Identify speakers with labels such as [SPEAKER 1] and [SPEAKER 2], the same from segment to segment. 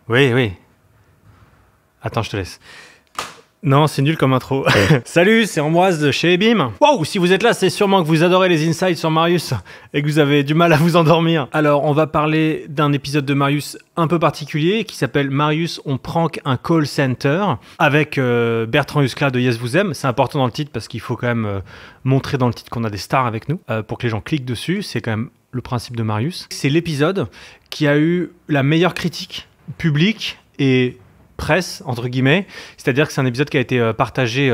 [SPEAKER 1] Oui, oui. Attends, je te laisse. Non, c'est nul comme intro. Salut, c'est Ambroise de chez Ebim. Waouh, si vous êtes là, c'est sûrement que vous adorez les insights sur Marius et que vous avez du mal à vous endormir. Alors, on va parler d'un épisode de Marius un peu particulier qui s'appelle Marius, on prank un call center avec Bertrand Huskla de Yes Vous Aime. C'est important dans le titre parce qu'il faut quand même montrer dans le titre qu'on a des stars avec nous pour que les gens cliquent dessus. C'est quand même le principe de Marius. C'est l'épisode qui a eu la meilleure critique publique et presse, entre guillemets, c'est-à-dire que c'est un épisode qui a été partagé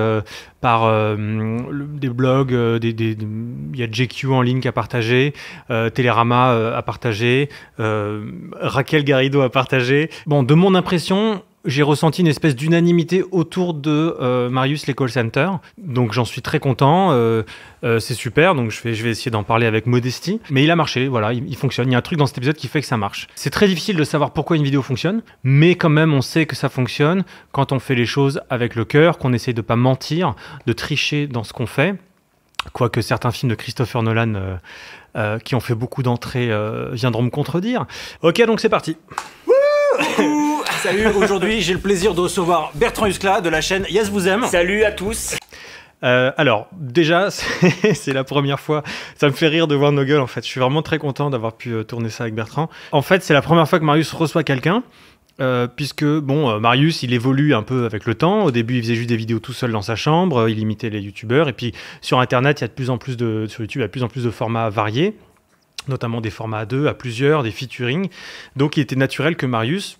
[SPEAKER 1] par des blogs, il y a JQ en ligne qui a partagé, Télérama a partagé, Raquel Garrido a partagé. Bon, de mon impression, j'ai ressenti une espèce d'unanimité autour de Marius les call centers, donc j'en suis très content, c'est super, donc je vais essayer d'en parler avec modestie, mais il a marché, voilà, il fonctionne, il y a un truc dans cet épisode qui fait que ça marche. C'est très difficile de savoir pourquoi une vidéo fonctionne, mais quand même on sait que ça fonctionne quand on fait les choses avec le cœur, qu'on essaye de pas mentir, de tricher dans ce qu'on fait, quoique certains films de Christopher Nolan qui ont fait beaucoup d'entrées viendront me contredire. Ok, donc c'est parti.
[SPEAKER 2] Salut, aujourd'hui j'ai le plaisir de recevoir Bertrand Huskla de la chaîne Yes Vous Aime.
[SPEAKER 3] Salut à tous.
[SPEAKER 1] Alors, déjà, c'est la première fois, ça me fait rire de voir nos gueules en fait. Je suis vraiment très content d'avoir pu tourner ça avec Bertrand. En fait, c'est la première fois que Marius reçoit quelqu'un. Puisque bon, Marius il évolue un peu avec le temps. Au début il faisait juste des vidéos tout seul dans sa chambre, il imitait les youtubeurs, et puis sur internet il y a de plus en plus sur YouTube il y a de plus en plus de formats variés, notamment des formats à deux, à plusieurs, des featuring. Donc il était naturel que Marius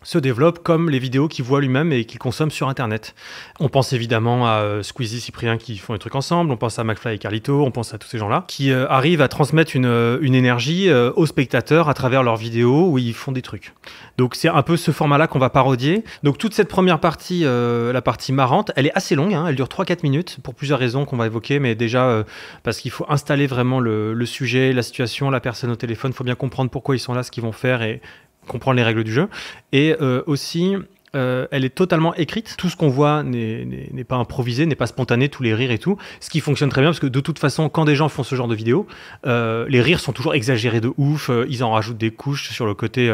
[SPEAKER 1] se développe comme les vidéos qu'il voit lui-même et qu'il consomme sur Internet. On pense évidemment à Squeezie, Cyprien qui font des trucs ensemble, on pense à McFly et Carlito, on pense à tous ces gens-là qui arrivent à transmettre une énergie aux spectateurs à travers leurs vidéos où ils font des trucs. Donc c'est un peu ce format-là qu'on va parodier. Donc toute cette première partie, la partie marrante, elle est assez longue, hein, elle dure 3-4 minutes pour plusieurs raisons qu'on va évoquer, mais déjà parce qu'il faut installer vraiment le sujet, la situation, la personne au téléphone, il faut bien comprendre pourquoi ils sont là, ce qu'ils vont faire et comprendre les règles du jeu. Et aussi, elle est totalement écrite. Tout ce qu'on voit n'est pas improvisé, n'est pas spontané, tous les rires et tout. Ce qui fonctionne très bien, parce que de toute façon, quand des gens font ce genre de vidéos, les rires sont toujours exagérés de ouf. Ils en rajoutent des couches sur le côté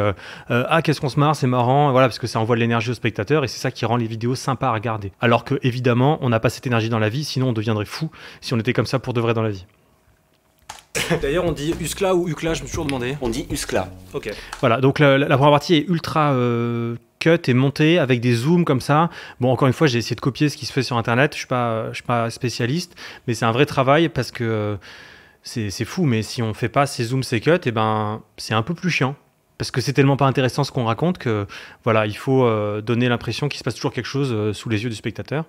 [SPEAKER 1] ah, qu'est-ce qu'on se marre, c'est marrant. Voilà, parce que ça envoie de l'énergie aux spectateurs et c'est ça qui rend les vidéos sympas à regarder. Alors que, évidemment, on n'a pas cette énergie dans la vie, sinon on deviendrait fou si on était comme ça pour de vrai dans la vie.
[SPEAKER 2] D'ailleurs on dit Huskla ou Huskla, je me suis toujours demandé.
[SPEAKER 3] On dit Huskla.
[SPEAKER 2] Ok.
[SPEAKER 1] Voilà, donc la première partie est ultra cut et montée avec des zooms comme ça. Bon, encore une fois, j'ai essayé de copier ce qui se fait sur Internet. Je suis pas spécialiste, mais c'est un vrai travail parce que c'est fou. Mais si on fait pas ces zooms, ces cuts, et ben c'est un peu plus chiant. Parce que c'est tellement pas intéressant ce qu'on raconte que voilà, il faut donner l'impression qu'il se passe toujours quelque chose sous les yeux du spectateur.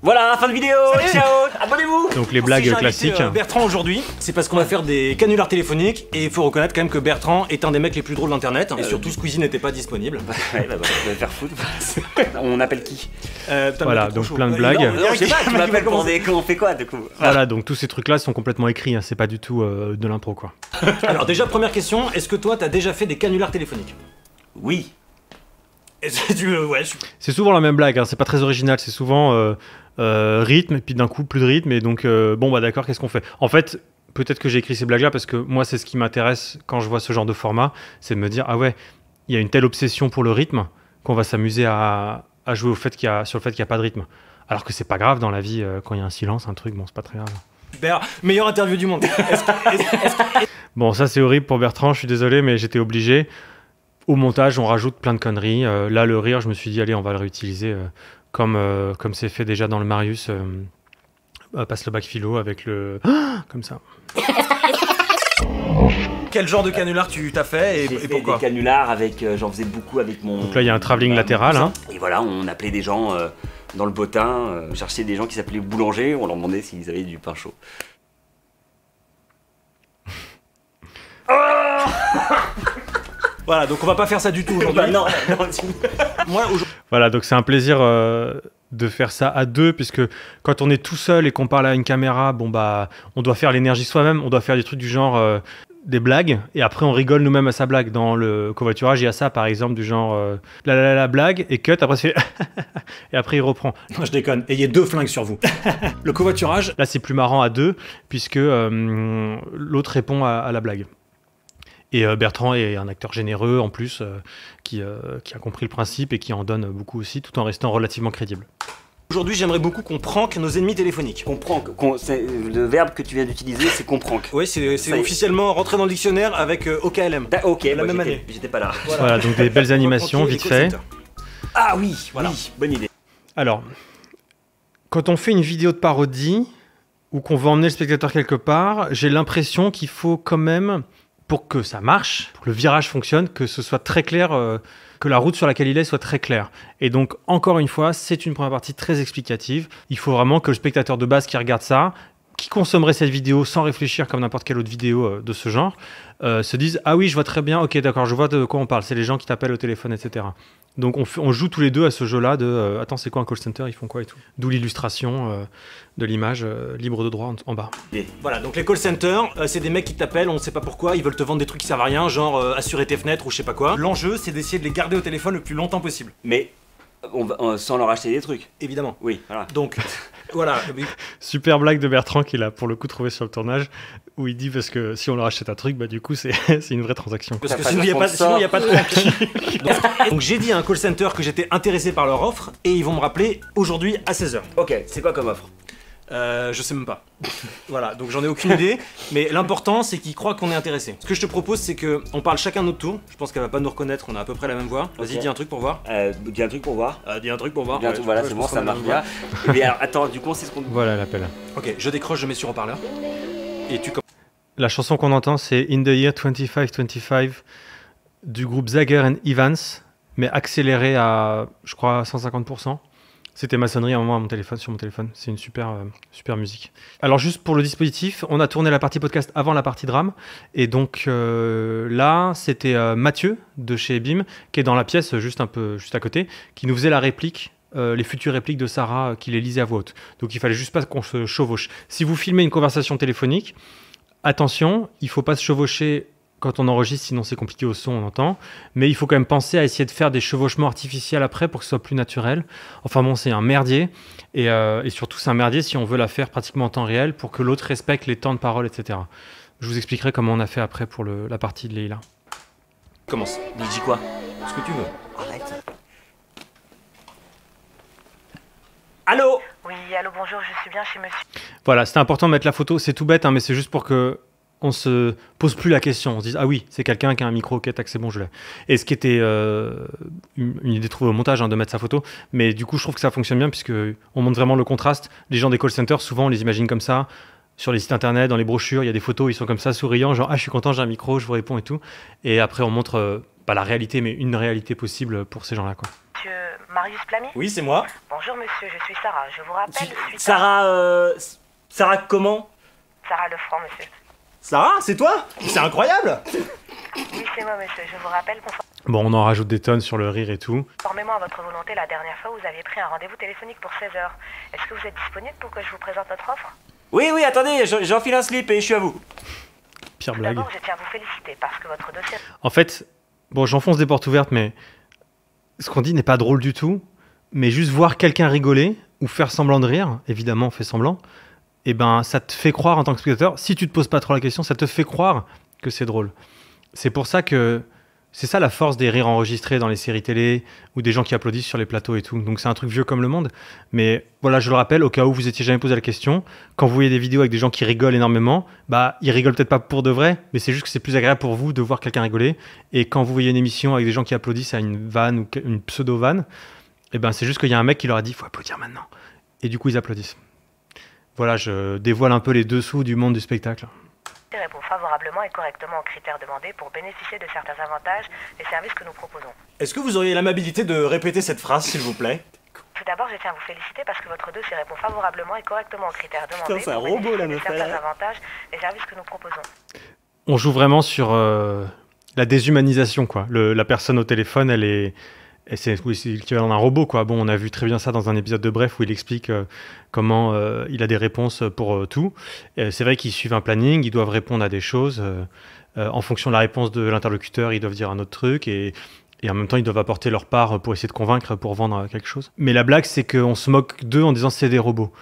[SPEAKER 3] Voilà, fin de vidéo. Salut. Ciao, abonnez-vous.
[SPEAKER 1] Donc les blagues
[SPEAKER 2] Si
[SPEAKER 1] classiques.
[SPEAKER 2] j'ai invité, Bertrand aujourd'hui, c'est parce qu'on va faire des canulars téléphoniques et il faut reconnaître quand même que Bertrand est un des mecs les plus drôles d'internet et surtout Squeezie n'était pas disponible.
[SPEAKER 3] Ouais, bah, je vais faire foutre. On appelle qui?
[SPEAKER 1] Voilà, donc plein de blagues.
[SPEAKER 3] Non, je sais pas, tu m'appelles pour des... On fait quoi du coup?
[SPEAKER 1] Voilà, donc tous ces trucs-là sont complètement écrits, hein, c'est pas du tout de l'impro quoi.
[SPEAKER 2] Alors déjà, première question, est-ce que toi t'as déjà fait des canulars téléphoniques?
[SPEAKER 3] Oui.
[SPEAKER 2] Ouais,
[SPEAKER 1] C'est souvent la même blague, hein, c'est pas très original, c'est souvent rythme, et puis d'un coup plus de rythme, et donc bon bah d'accord, qu'est-ce qu'on fait? En fait, peut-être que j'ai écrit ces blagues-là parce que moi c'est ce qui m'intéresse quand je vois ce genre de format, c'est de me dire ah ouais, il y a une telle obsession pour le rythme qu'on va s'amuser à jouer au fait sur le fait qu'il n'y a pas de rythme. Alors que c'est pas grave dans la vie, quand il y a un silence, un truc, bon c'est pas très grave.
[SPEAKER 2] super, meilleure interview du monde.
[SPEAKER 1] Bon ça c'est horrible pour Bertrand, je suis désolé mais j'étais obligé. Au montage, on rajoute plein de conneries. Là, le rire, je me suis dit, allez, on va le réutiliser comme c'est fait déjà dans le Marius. Passe le bac philo avec le... comme ça.
[SPEAKER 2] Quel genre de canular tu t'as fait et pourquoi?
[SPEAKER 3] Des canulars avec... J'en faisais beaucoup avec mon...
[SPEAKER 1] Donc là, il y a un travelling latéral. Hein.
[SPEAKER 3] Et voilà, on appelait des gens dans le bottin, chercher des gens qui s'appelaient boulangers, on leur demandait s'ils avaient du pain chaud.
[SPEAKER 2] Voilà, donc on va pas faire ça du tout aujourd'hui.
[SPEAKER 3] Bah non,
[SPEAKER 2] Moi,
[SPEAKER 1] voilà, donc c'est un plaisir de faire ça à deux, puisque quand on est tout seul et qu'on parle à une caméra, bon bah, on doit faire l'énergie soi-même, on doit faire des trucs du genre des blagues, et après on rigole nous-mêmes à sa blague. Dans le covoiturage, il y a ça par exemple, du genre la blague, et cut, après c'est et après il reprend.
[SPEAKER 2] Non, je déconne, ayez 2 flingues sur vous. Le covoiturage...
[SPEAKER 1] Là c'est plus marrant à deux, puisque l'autre répond à la blague. Et Bertrand est un acteur généreux en plus, qui a compris le principe et qui en donne beaucoup aussi, tout en restant relativement crédible.
[SPEAKER 2] Aujourd'hui, j'aimerais beaucoup qu'on prank nos ennemis téléphoniques.
[SPEAKER 3] Le verbe que tu viens d'utiliser, c'est qu'on prank.
[SPEAKER 2] Oui, c'est officiellement rentré dans le dictionnaire avec OKLM.
[SPEAKER 3] Ok,
[SPEAKER 2] la même année.
[SPEAKER 3] J'étais pas là.
[SPEAKER 1] Voilà, donc des belles animations, vite fait.
[SPEAKER 3] Ah oui,
[SPEAKER 2] Voilà.
[SPEAKER 3] oui, bonne idée.
[SPEAKER 1] Alors, quand on fait une vidéo de parodie, ou qu'on veut emmener le spectateur quelque part, j'ai l'impression qu'il faut quand même, pour que ça marche, pour que le virage fonctionne, que ce soit très clair, que la route sur laquelle il est soit très claire. Et donc, encore une fois, c'est une première partie très explicative. Il faut vraiment que le spectateur de base qui regarde ça, qui consommerait cette vidéo sans réfléchir comme n'importe quelle autre vidéo de ce genre, se dise « Ah oui, je vois très bien, ok, d'accord, je vois de quoi on parle, c'est les gens qui t'appellent au téléphone, etc. » Donc on joue tous les deux à ce jeu-là de attends, c'est quoi un call center, ils font quoi et tout. D'où l'illustration de l'image libre de droit en bas.
[SPEAKER 2] Voilà, donc les call centers, c'est des mecs qui t'appellent, on ne sait pas pourquoi, ils veulent te vendre des trucs qui servent à rien, genre assurer tes fenêtres ou je sais pas quoi. L'enjeu, c'est d'essayer de les garder au téléphone le plus longtemps possible.
[SPEAKER 3] Mais sans leur acheter des trucs.
[SPEAKER 2] Évidemment.
[SPEAKER 3] Oui, voilà.
[SPEAKER 2] Donc, voilà.
[SPEAKER 1] Super blague de Bertrand qu'il a pour le coup trouvé sur le tournage, où il dit parce que si on leur achète un truc, bah du coup c'est une vraie transaction.
[SPEAKER 2] Parce que sinon il n'y a pas de prank. Donc j'ai dit à un call center que j'étais intéressé par leur offre et ils vont me rappeler aujourd'hui à 16h.
[SPEAKER 3] Ok, c'est quoi comme offre?
[SPEAKER 2] Je sais même pas. Voilà, donc j'en ai aucune idée, mais l'important c'est qu'ils croient qu'on est intéressé. Ce que je te propose c'est que on parle chacun notre tour. Je pense qu'elle va pas nous reconnaître, on a à peu près la même voix. Vas-y, dis un truc pour voir.
[SPEAKER 3] Dis un truc pour voir.
[SPEAKER 2] Dis un truc pour voir.
[SPEAKER 3] Voilà, c'est bon, ça marche bien. Mais alors, attends, du coup, c'est ce qu'on.
[SPEAKER 1] Voilà l'appel.
[SPEAKER 2] Ok, je décroche, je mets sur haut-parleur. Et tu commences.
[SPEAKER 1] La chanson qu'on entend, c'est In the Year 2525 du groupe Zager and Evans, mais accéléré à, je crois, 150%. C'était ma sonnerie à un moment sur mon téléphone. C'est une super musique. Alors juste pour le dispositif, on a tourné la partie podcast avant la partie drame. Et donc là, c'était Mathieu de chez BIM, qui est dans la pièce juste à côté, qui nous faisait la réplique. Les futures répliques de Sarah qui les lisait à voix haute. Donc il fallait juste pas qu'on se chevauche. Si vous filmez une conversation téléphonique, attention, il faut pas se chevaucher quand on enregistre, sinon c'est compliqué au son, on entend. Mais il faut quand même penser à essayer de faire des chevauchements artificiels après pour que ce soit plus naturel. Enfin bon, c'est un merdier. Et surtout, c'est un merdier si on veut la faire pratiquement en temps réel pour que l'autre respecte les temps de parole, etc. Je vous expliquerai comment on a fait après pour la partie de Leïla.
[SPEAKER 2] Commence.
[SPEAKER 3] Dis quoi?
[SPEAKER 2] Ce que tu veux.
[SPEAKER 3] Arrête. Allô?
[SPEAKER 4] Oui, allô, bonjour, je suis bien chez monsieur.
[SPEAKER 1] Voilà, c'était important de mettre la photo. C'est tout bête, hein, mais c'est juste pour que on se pose plus la question. On se dit ah oui, c'est quelqu'un qui a un micro, ok, tac, c'est bon, je l'ai. Et ce qui était une idée trouvée au montage, hein, de mettre sa photo. Mais du coup, je trouve que ça fonctionne bien puisque on montre vraiment le contraste. Les gens des call centers, souvent, on les imagine comme ça. Sur les sites internet, dans les brochures, il y a des photos, ils sont comme ça, souriants, genre ah, je suis content, j'ai un micro, je vous réponds et tout. Et après, on montre pas la réalité, mais une réalité possible pour ces gens-là, quoi.
[SPEAKER 4] Monsieur Marius Plamy?
[SPEAKER 2] Oui, c'est moi.
[SPEAKER 4] Bonjour monsieur, je suis Sarah. Je vous rappelle suite
[SPEAKER 3] Sarah comment?
[SPEAKER 4] Sarah Lefranc, monsieur.
[SPEAKER 2] Sarah, c'est toi? C'est incroyable.
[SPEAKER 4] Oui, c'est moi, monsieur. Je vous rappelle
[SPEAKER 1] Bon, on en rajoute des tonnes sur le rire et tout.
[SPEAKER 4] conformément à votre volonté, la dernière fois, vous aviez pris un rendez-vous téléphonique pour 16h. Est-ce que vous êtes disponible pour que je vous présente notre offre?
[SPEAKER 3] Oui, attendez, j'enfile un slip et je suis à vous.
[SPEAKER 1] Pire
[SPEAKER 4] Tout
[SPEAKER 1] blague.
[SPEAKER 4] d'abord, je tiens à vous féliciter parce que votre dossier...
[SPEAKER 1] En fait, bon, j'enfonce des portes ouvertes, mais ce qu'on dit n'est pas drôle du tout. Mais juste voir quelqu'un rigoler ou faire semblant de rire, évidemment, on fait semblant, et ben, ça te fait croire en tant que spectateur, si tu te poses pas trop la question, ça te fait croire que c'est drôle. C'est pour ça que c'est ça la force des rires enregistrés dans les séries télé ou des gens qui applaudissent sur les plateaux et tout. Donc c'est un truc vieux comme le monde. Mais voilà, je le rappelle, au cas où vous étiez jamais posé la question, quand vous voyez des vidéos avec des gens qui rigolent énormément, bah ils rigolent peut-être pas pour de vrai, mais c'est juste que c'est plus agréable pour vous de voir quelqu'un rigoler. Et quand vous voyez une émission avec des gens qui applaudissent à une vanne ou une pseudo-vanne, et ben c'est juste qu'il y a un mec qui leur a dit il faut applaudir maintenant. Et du coup ils applaudissent. Voilà, je dévoile un peu les dessous du monde du spectacle.
[SPEAKER 4] répond favorablement et correctement aux critères demandés pour bénéficier de certains avantages et services que nous proposons.
[SPEAKER 2] Est-ce que vous auriez l'amabilité de répéter cette phrase, s'il vous plaît?
[SPEAKER 4] Tout d'abord, je tiens à vous féliciter parce que votre dossier répond favorablement et correctement aux critères demandés
[SPEAKER 3] c'est un
[SPEAKER 4] pour
[SPEAKER 3] robot, la
[SPEAKER 4] bénéficier de
[SPEAKER 3] meuf,
[SPEAKER 4] certains
[SPEAKER 3] là.
[SPEAKER 4] avantages et services que nous proposons.
[SPEAKER 1] On joue vraiment sur la déshumanisation, quoi. La personne au téléphone, c'est l'équivalent d'un robot, quoi. Bon, on a vu très bien ça dans un épisode de Bref où il explique comment il a des réponses pour tout. C'est vrai qu'ils suivent un planning, ils doivent répondre à des choses. En fonction de la réponse de l'interlocuteur, ils doivent dire un autre truc et en même temps, ils doivent apporter leur part pour essayer de convaincre, pour vendre quelque chose. Mais la blague, c'est qu'on se moque d'eux en disant c'est des robots.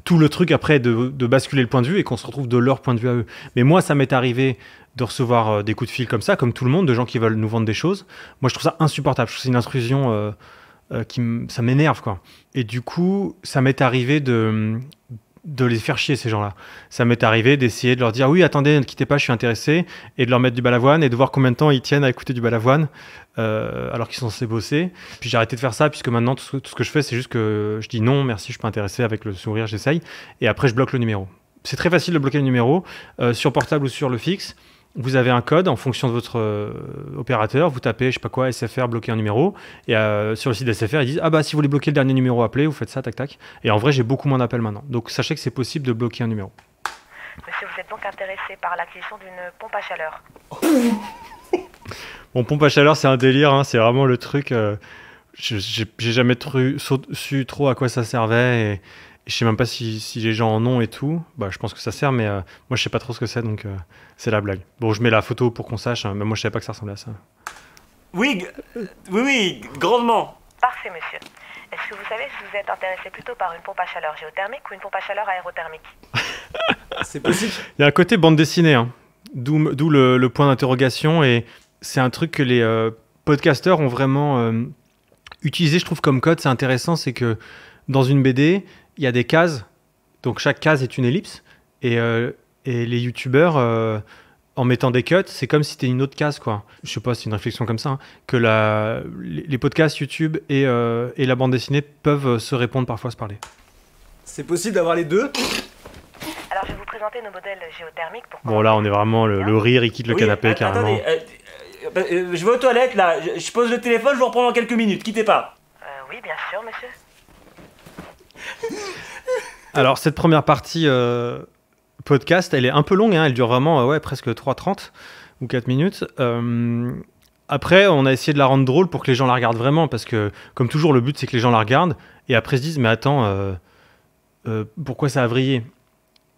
[SPEAKER 1] Tout le truc après est de basculer le point de vue et qu'on se retrouve de leur point de vue à eux. Mais moi, ça m'est arrivé de recevoir des coups de fil comme ça, comme tout le monde, de gens qui veulent nous vendre des choses. Moi, je trouve ça insupportable. Je trouve que c'est une intrusion ça m'énerve, quoi. Et du coup, ça m'est arrivé de les faire chier, ces gens-là. Ça m'est arrivé d'essayer de leur dire oui, attendez, ne quittez pas, je suis intéressé, et de leur mettre du balavoine et de voir combien de temps ils tiennent à écouter du balavoine alors qu'ils sont censés bosser. Puis j'ai arrêté de faire ça puisque maintenant tout ce que je fais, c'est juste que je dis non, merci, je suis pas intéressé, avec le sourire, j'essaye, et après je bloque le numéro. C'est très facile de bloquer le numéro sur portable ou sur le fixe. Vous avez un code en fonction de votre opérateur, vous tapez, je sais pas quoi, SFR, bloquer un numéro, et sur le site SFR, ils disent ah bah si vous voulez bloquer le dernier numéro, appelez, vous faites ça, tac tac. Et en vrai, j'ai beaucoup moins d'appels maintenant. Donc sachez que c'est possible de bloquer un numéro.
[SPEAKER 4] Monsieur, vous êtes donc intéressé par l'acquisition d'une pompe à chaleur.
[SPEAKER 1] Bon, pompe à chaleur, c'est un délire, hein, c'est vraiment le truc. J'ai jamais su trop à quoi ça servait, et je sais même pas si les gens en ont et tout. Bah, je pense que ça sert, mais moi je sais pas trop ce que c'est, donc c'est la blague. Bon, je mets la photo pour qu'on sache, hein, mais moi je savais pas que ça ressemblait à ça.
[SPEAKER 3] Oui, grandement.
[SPEAKER 4] Parfait, monsieur. Est-ce que vous savez si vous êtes intéressé plutôt par une pompe à chaleur géothermique ou une pompe à chaleur aérothermique?
[SPEAKER 2] C'est possible.
[SPEAKER 1] Il y a un côté bande dessinée, hein, d'où le point d'interrogation, et c'est un truc que les podcasteurs ont vraiment utilisé, je trouve, comme code. C'est intéressant, c'est que dans une BD, il y a des cases, donc chaque case est une ellipse, et les youtubeurs, en mettant des cuts, c'est comme si c'était une autre case, quoi. Je sais pas, c'est une réflexion comme ça, hein, que les podcasts YouTube et la bande dessinée peuvent se répondre, parfois se parler.
[SPEAKER 2] C'est possible d'avoir les deux.
[SPEAKER 4] Alors, je vais vous présenter nos modèles géothermiques pour...
[SPEAKER 1] Bon, là, on est vraiment le rire, il quitte le canapé, carrément.
[SPEAKER 3] Attendez, je vais aux toilettes, là. Je pose le téléphone, je vous reprends dans quelques minutes. Quittez pas.
[SPEAKER 4] Oui, bien sûr, monsieur.
[SPEAKER 1] Alors, cette première partie podcast, elle est un peu longue, hein, elle dure vraiment presque 3h30 ou 4 minutes. Après, on a essayé de la rendre drôle pour que les gens la regardent vraiment, parce que, comme toujours, le but, c'est que les gens la regardent et après se disent, mais attends, pourquoi ça a vrillé?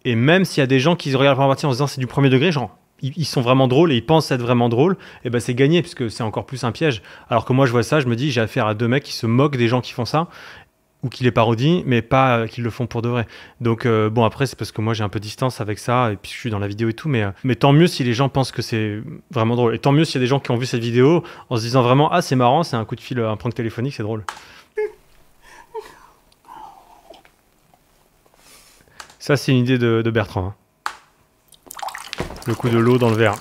[SPEAKER 1] Et même s'il y a des gens qui regardent la première partie en se disant c'est du premier degré, genre, ils sont vraiment drôles et ils pensent être vraiment drôles, et ben c'est gagné, puisque c'est encore plus un piège. Alors que moi, je vois ça, je me dis, j'ai affaire à deux mecs qui se moquent des gens qui font ça, ou qui les parodient, mais pas qu'ils le font pour de vrai. Donc bon, après, c'est parce que moi j'ai un peu de distance avec ça, et puis je suis dans la vidéo et tout, mais tant mieux si les gens pensent que c'est vraiment drôle. Et tant mieux s'il y a des gens qui ont vu cette vidéo en se disant vraiment, ah c'est marrant, c'est un coup de fil, un prank téléphonique, c'est drôle. Ça, c'est une idée de Bertrand, hein. Le coup de l'eau dans le verre.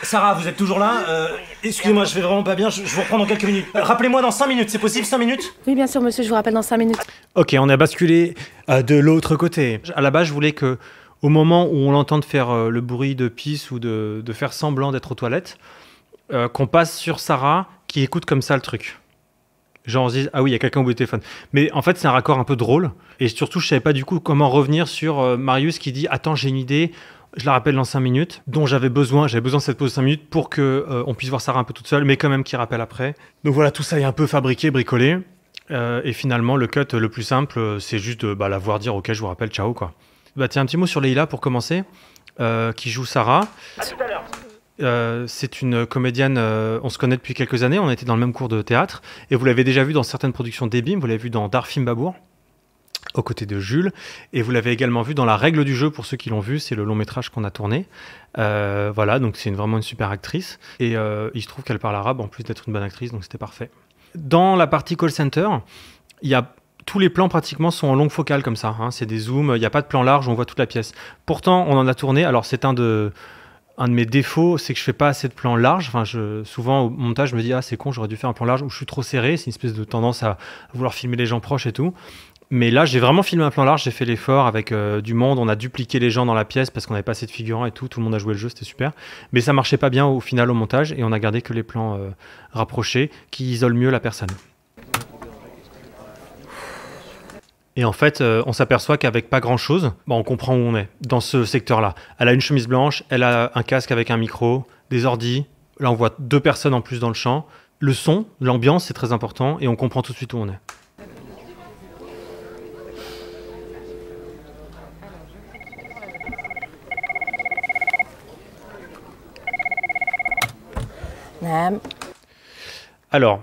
[SPEAKER 2] Sarah, vous êtes toujours là? Excusez-moi, je vais vraiment pas bien, je vous reprends dans quelques minutes. Rappelez-moi dans 5 minutes, c'est possible, 5 minutes?
[SPEAKER 5] Oui, bien sûr, monsieur, je vous rappelle dans 5 minutes.
[SPEAKER 1] Ok, on a basculé de l'autre côté. À la base, je voulais que, au moment où on l'entende faire le bruit de pisse ou de faire semblant d'être aux toilettes, qu'on passe sur Sarah qui écoute comme ça le truc. Genre on se dit, ah oui, il y a quelqu'un au bout du téléphone. Mais en fait, c'est un raccord un peu drôle. Et surtout, je savais pas du coup comment revenir sur Marius qui dit, attends, j'ai une idée, je la rappelle dans 5 minutes, dont j'avais besoin de cette pause de 5 minutes pour que on puisse voir Sarah un peu toute seule, mais quand même qui rappelle après. Donc voilà, tout ça est un peu fabriqué, bricolé. Et finalement, le cut le plus simple, c'est juste de la voir dire, ok, je vous rappelle, ciao, quoi. Bah tiens, un petit mot sur Leïla pour commencer, qui joue Sarah.
[SPEAKER 2] À tout à l'heure.
[SPEAKER 1] C'est une comédienne, on se connaît depuis quelques années, on était dans le même cours de théâtre, et vous l'avez déjà vu dans certaines productions d'Ebim, vous l'avez vu dans Darfim Babour, aux côtés de Jules, et vous l'avez également vu dans La Règle du jeu, pour ceux qui l'ont vu, c'est le long métrage qu'on a tourné. Voilà, donc c'est vraiment une super actrice, et il se trouve qu'elle parle arabe en plus d'être une bonne actrice, donc c'était parfait. Dans la partie call center, tous les plans pratiquement sont en longue focale comme ça, hein, c'est des zooms, il n'y a pas de plan large, on voit toute la pièce. Pourtant, on en a tourné, alors c'est un de mes défauts, c'est que je fais pas assez de plans larges. Enfin, souvent au montage, je me dis, ah c'est con, j'aurais dû faire un plan large, où je suis trop serré, c'est une espèce de tendance à vouloir filmer les gens proches et tout. Mais là, j'ai vraiment filmé un plan large, j'ai fait l'effort avec du monde, on a dupliqué les gens dans la pièce parce qu'on n'avait pas assez de figurants et tout le monde a joué le jeu, c'était super. Mais ça marchait pas bien au final au montage, et on a gardé que les plans rapprochés qui isolent mieux la personne. Et en fait, on s'aperçoit qu'avec pas grand-chose, on comprend où on est, dans ce secteur-là. Elle a une chemise blanche, elle a un casque avec un micro, des ordis. Là, on voit 2 personnes en plus dans le champ. Le son, l'ambiance, c'est très important, et on comprend tout de suite où on est. Alors,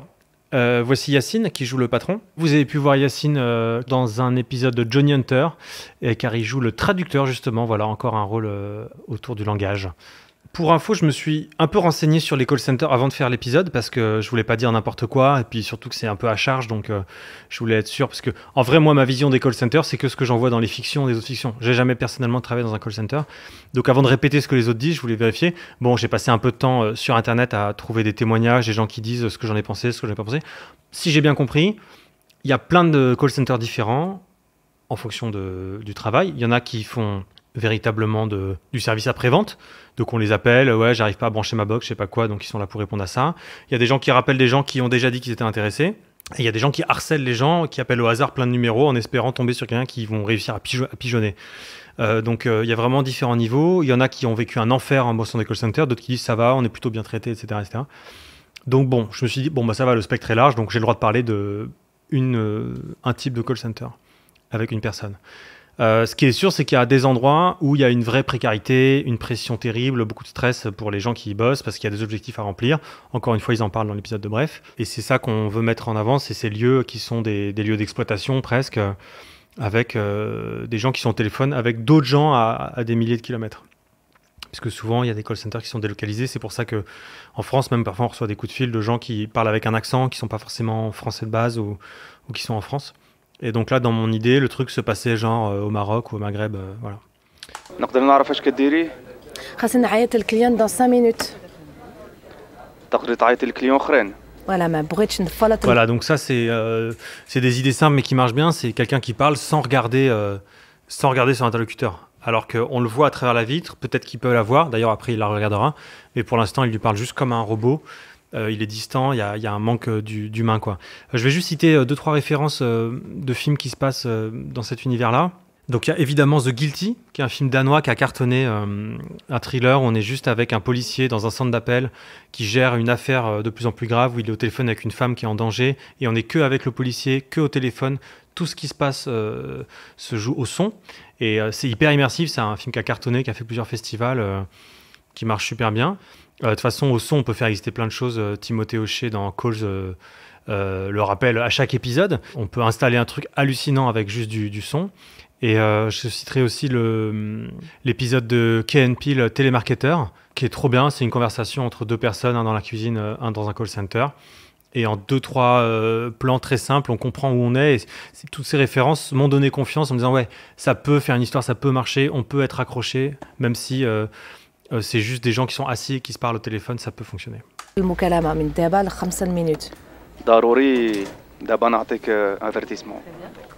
[SPEAKER 1] Voici Yacine qui joue le patron. Vous avez pu voir Yacine dans un épisode de Johnny Hunter, car il joue le traducteur justement. Voilà, encore un rôle autour du langage. Pour info, je me suis un peu renseigné sur les call centers avant de faire l'épisode parce que je voulais pas dire n'importe quoi et puis surtout que c'est un peu à charge, donc je voulais être sûr parce que en vrai, moi, ma vision des call centers, c'est que ce que j'en vois dans les fictions et les autres fictions. J'ai jamais personnellement travaillé dans un call center, donc avant de répéter ce que les autres disent, je voulais vérifier. Bon, j'ai passé un peu de temps sur Internet à trouver des témoignages, des gens qui disent ce que j'en ai pensé, ce que j'en ai pas pensé. Si j'ai bien compris, il y a plein de call centers différents en fonction du travail. Il y en a qui font véritablement du service après-vente. Donc on les appelle, ouais, j'arrive pas à brancher ma box, je sais pas quoi, donc ils sont là pour répondre à ça. Il y a des gens qui rappellent des gens qui ont déjà dit qu'ils étaient intéressés. Et il y a des gens qui harcèlent les gens, qui appellent au hasard plein de numéros en espérant tomber sur quelqu'un qui vont réussir à pigeonner. Donc il y a vraiment différents niveaux. Il y en a qui ont vécu un enfer en bossant des call centers, d'autres qui disent ça va, on est plutôt bien traité, etc., etc. Donc bon, je me suis dit, bon bah ça va, le spectre est large, donc j'ai le droit de parler un type de call center avec une personne. Ce qui est sûr, c'est qu'il y a des endroits où il y a une vraie précarité, une pression terrible, beaucoup de stress pour les gens qui y bossent parce qu'il y a des objectifs à remplir. Encore une fois, ils en parlent dans l'épisode de Bref. Et c'est ça qu'on veut mettre en avant, c'est ces lieux qui sont des lieux d'exploitation presque, avec des gens qui sont au téléphone, avec d'autres gens à des milliers de kilomètres. Parce que souvent, il y a des call centers qui sont délocalisés. C'est pour ça qu'en France, même parfois, on reçoit des coups de fil de gens qui parlent avec un accent, qui ne sont pas forcément français de base ou qui sont en France. Et donc là, dans mon idée, le truc se passait genre au Maroc ou au Maghreb, voilà.
[SPEAKER 6] نقدر نعرف اش كديري؟
[SPEAKER 5] خاصني نعيط للكليون dans 5 minutes.
[SPEAKER 6] تقدري تعيطي لكليون اخرين.
[SPEAKER 5] Voilà, ما بغيتش نفلط.
[SPEAKER 1] Voilà, donc ça, c'est des idées simples mais qui marchent bien. C'est quelqu'un qui parle sans regarder son interlocuteur. Alors qu'on le voit à travers la vitre, peut-être qu'il peut la voir, d'ailleurs après il la regardera, mais pour l'instant il lui parle juste comme un robot. Il est distant, il y a un manque d'humain, quoi. Je vais juste citer 2-3 références de films qui se passent dans cet univers-là. Donc il y a évidemment The Guilty, qui est un film danois qui a cartonné, un thriller. On est juste avec un policier dans un centre d'appel qui gère une affaire de plus en plus grave où il est au téléphone avec une femme qui est en danger et on n'est que avec le policier, que au téléphone. Tout ce qui se passe se joue au son et c'est hyper immersif. C'est un film qui a cartonné, qui a fait plusieurs festivals, qui marche super bien. De toute façon, au son, on peut faire exister plein de choses. Timothée Hochet dans Calls le rappelle à chaque épisode. On peut installer un truc hallucinant avec juste du son. Et je citerai aussi l'épisode de Key & Peele, Télémarketeur, qui est trop bien. C'est une conversation entre deux personnes, un dans la cuisine, un dans un call center. Et en 2-3 plans très simples, on comprend où on est. Et toutes ces références m'ont donné confiance en me disant, ouais, ça peut faire une histoire, ça peut marcher, on peut être accroché, même si... c'est juste des gens qui sont assis et qui se parlent au téléphone, ça peut fonctionner.
[SPEAKER 5] المكالمة من دابا ل5 minutes.
[SPEAKER 6] ضروري دابا نعطيك افيرتيسمون.